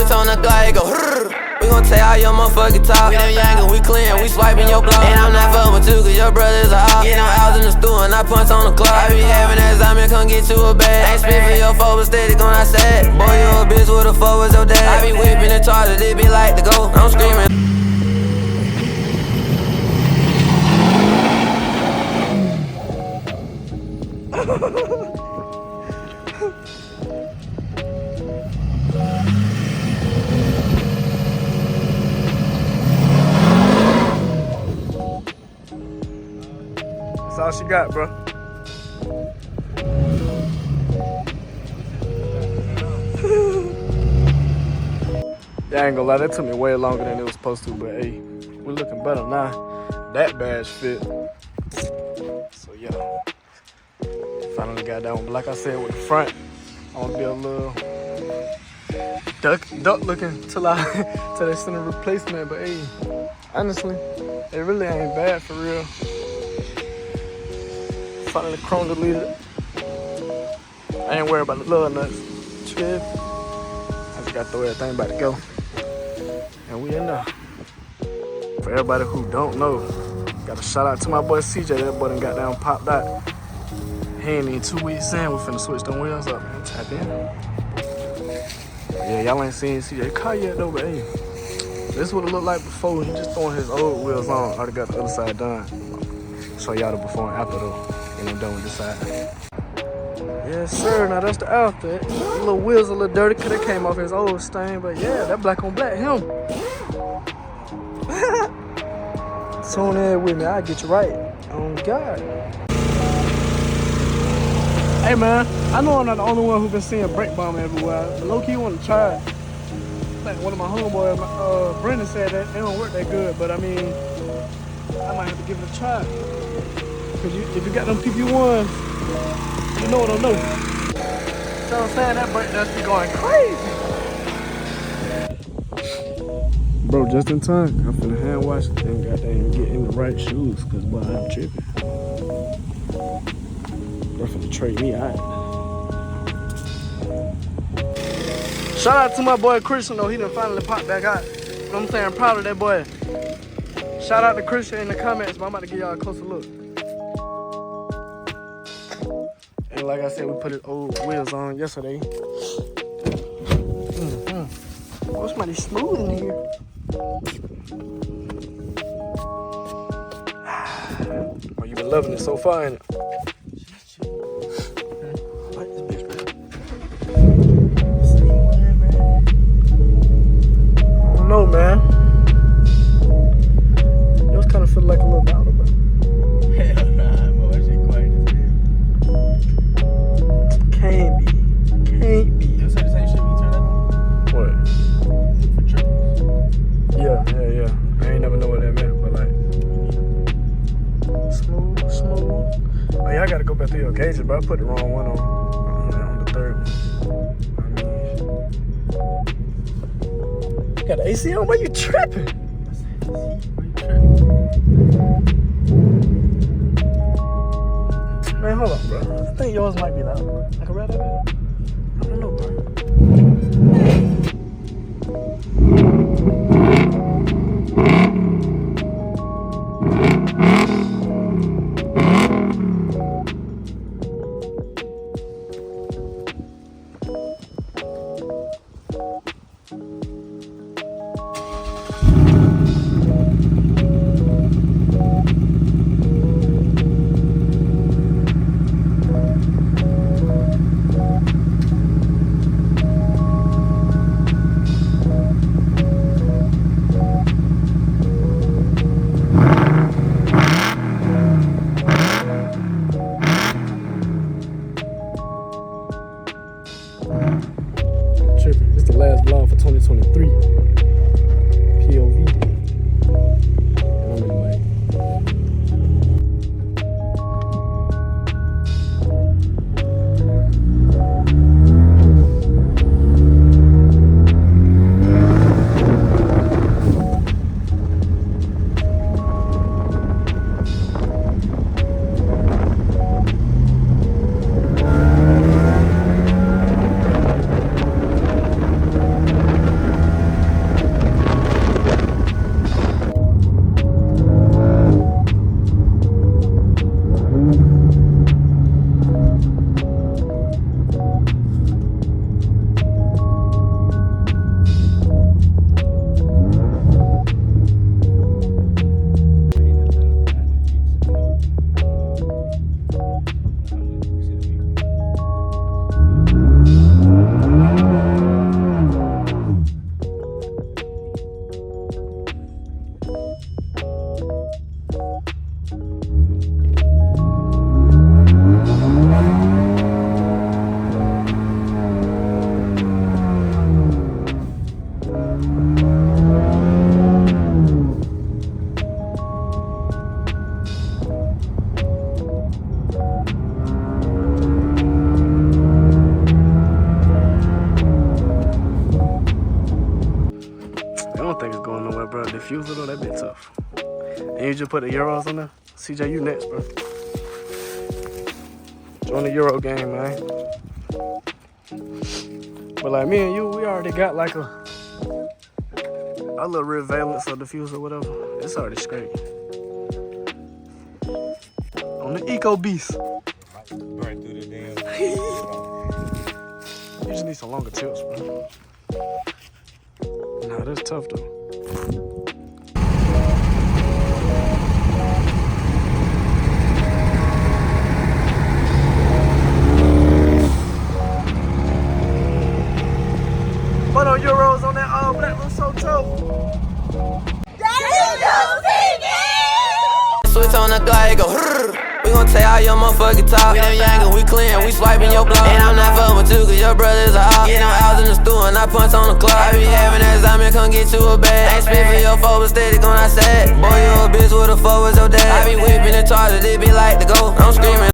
switch on the glide, go we gon' take all your motherfucking talk. We them young and we clean, we swiping your block. And I'm not fucking with you, cause your brother's a hawk. Get them out in the stool and I punch on the clock. I be having that Zimmer, come get you a bag. Ain't spit for your foe, but steady gon' I said. Boy, you a bitch with a foe, was your dad. I be whipping the charger, they be like to go. I'm screaming. That's all she got, bro. Yeah, I ain't gonna lie, that took me way longer than it was supposed to, but hey, we're looking better now. That badge fit. So yeah, finally got that one. But like I said, with the front, I want to be a little duck looking till they send a replacement. But hey, honestly, it really ain't bad for real. Finally chrome deleted. I ain't worried about the little nuts. Trip. I just gotta throw everything about to go. And we in there. For everybody who don't know, got a shout out to my boy CJ. That boy done got down popped out. He ain't even 2 weeks in. We finna switch them wheels up, man. Tap in. Yeah, y'all ain't seen CJ car yet though, but hey, this is what it looked like before. He just throwing his old wheels on. Already got the other side done. Show y'all the before and after though. And I'm done with this side. Yes, sir. Now that's the after. The little wheels a little dirty because they came off his old stain. But yeah, that black on black, him. Tune in with me. I'll get you right. Oh, God. Hey, man. I know I'm not the only one who been seeing brake bomb everywhere. But low-key, you want to try it. Like one of my homeboys, Brendan, said that they don't work that good. But, I mean, I might have to give it a try. Because if you got them PP1s, you know what I know. You know what I'm saying? That brake does be going crazy. Bro, just in time. I'm finna hand wash it and goddamn get in the right shoes. Because, boy, I'm tripping. Bro, finna trade me out. Shout out to my boy Christian, though. He done finally popped back out. You know what I'm saying? I'm proud of that boy. Shout out to Christian in the comments, but I'm about to give y'all a closer look. And like I said, we put his old wheels on yesterday. Oh, somebody smooth in here. Oh, you been loving it so far, ain't it? I like this bitch, man. I don't know, man. Yours kind of feel like a little dollar, bro. Hell nah, bro. That shit quiet as hell. Can't be. You said the same shit when you turn that on? What? For triples. Yeah. I ain't never know what that meant, but like smooth. Oh yeah, I gotta go back through your gauges, but I put the wrong one on the third one. You got the AC on, but you tripping? Man, hold on, bro. I think yours might be loud, bro. I can ride that bit. I don't know, bro. Tripping. This is the last vlog for 2023. POV. And I'm in the lane. diffuser though, that bit tough. And you just put the Euros on there. CJ, you next, bro. Join the Euro game, man. But like me and you, we already got like a little real valence or diffuser or whatever. It's already straight. On the ECOBOOST. Burn through the damn. You just need some longer tips, bro. Nah, that's tough though. But on Euros on that all black looks so tough. Switch on the glide, go. We gon' take all your motherfucking talk. We them young and we clean, we swiping your block. And I'm not fucking with you, cause your brother's a op. Get them out in the stool and I punch on the clock. I be having that Zami, come get you a bag. Ain't spit for your foe, but steady on that sack. Boy, you a bitch with a foe, was your dad. I be whipping and charging, they be like to go. I'm screaming.